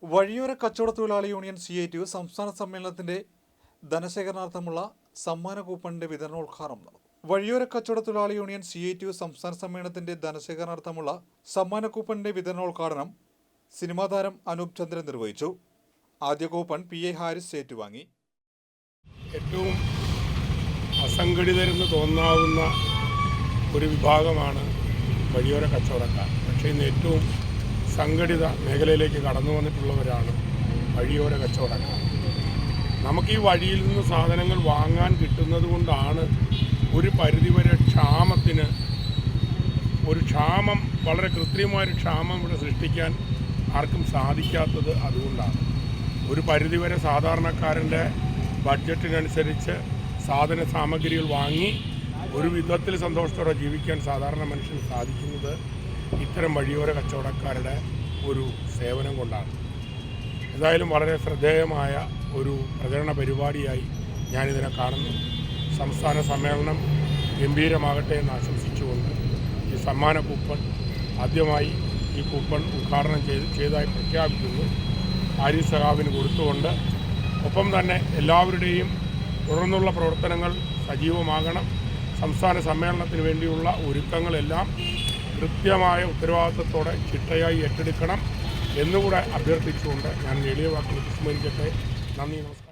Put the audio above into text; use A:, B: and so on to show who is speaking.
A: വഴിയോര കച്ചവടത്തൊഴിലാളി union CITU സംസ്ഥാന സമ്മേളനത്തിന്റെ ധനശേഖരണാർത്ഥമുള്ള സമ്മാന കൂപ്പണിന്റെ വിതരണോദ്ഘാടനം നടന്നു. വഴിയോര കച്ചവടത്തൊഴിലാളി യൂണിയൻ CITU സംസ്ഥാന സമ്മേളനത്തിന്റെ ധനശേഖരണാർത്ഥമുള്ള സമ്മാന കൂപ്പണിന്റെ വിതരണോദ്ഘാടനം സിനിമാ താരം അനൂപ് ചന്ദ്രൻ നിർവഹിച്ചു. ആദ്യ കൂപ്പൺ PA ഹാരിസ് ഏറ്റുവാങ്ങി.
B: ഏറ്റവും അസംഘടിതരെന്ന് തോന്നാവുന്ന ഒരു വിഭാഗമാണ് വഴിയോര കച്ചവടക്കാർ. പക്ഷേ ഇന്ന് ഏറ്റവും സംഘടിത മേഖലയിലേക്ക് കടന്നു വന്നിട്ടുള്ളവരാണ് വഴിയോര കച്ചവടക്കാർ. നമുക്ക് ഈ വഴിയിൽ നിന്ന് സാധനങ്ങൾ വാങ്ങാൻ കിട്ടുന്നത് കൊണ്ടാണ് ഒരു പരിധിവരെ ക്ഷാമം വളരെ കൃത്രിമമായൊരു ക്ഷാമം ഇവിടെ സൃഷ്ടിക്കാൻ ആർക്കും സാധിക്കാത്തത് അതുകൊണ്ടാണ്. ഒരു പരിധിവരെ സാധാരണക്കാരൻ്റെ ബഡ്ജറ്റിനനുസരിച്ച് സാധന സാമഗ്രികൾ വാങ്ങി ഒരു വിധത്തിൽ സന്തോഷത്തോടെ ജീവിക്കാൻ സാധാരണ മനുഷ്യന് സാധിക്കുന്നത് ഇത്തരം വഴിയോര കച്ചവടക്കാരുടെ ഒരു സേവനം കൊണ്ടാണ്. ഏതായാലും വളരെ ശ്രദ്ധേയമായ ഒരു പ്രചരണ പരിപാടിയായി ഞാനിതിനെ കാണുന്നു. സംസ്ഥാന സമ്മേളനം ഗംഭീരമാകട്ടെ എന്ന് ആശംസിച്ചുകൊണ്ട് ഈ സമ്മാന കൂപ്പൺ ആദ്യമായി ഈ കൂപ്പൺ ഉദ്ഘാടനം ചെയ്തതായി പ്രഖ്യാപിക്കുന്നു. ഹാരിസ് സഖാവിന് കൊടുത്തുകൊണ്ട് ഒപ്പം തന്നെ എല്ലാവരുടെയും തുടർന്നുള്ള പ്രവർത്തനങ്ങൾ സജീവമാകണം. സംസ്ഥാന സമ്മേളനത്തിന് വേണ്ടിയുള്ള ഒരുക്കങ്ങളെല്ലാം കൃത്യമായ ഉത്തരവാദിത്വത്തോടെ ചിട്ടയായി ഏറ്റെടുക്കണം എന്നുകൂടെ അഭ്യർത്ഥിച്ചുകൊണ്ട് ഞാൻ എളിയ വാക്കുകൾ വിസ്മരിക്കട്ടെ. നന്ദി, നമസ്കാരം.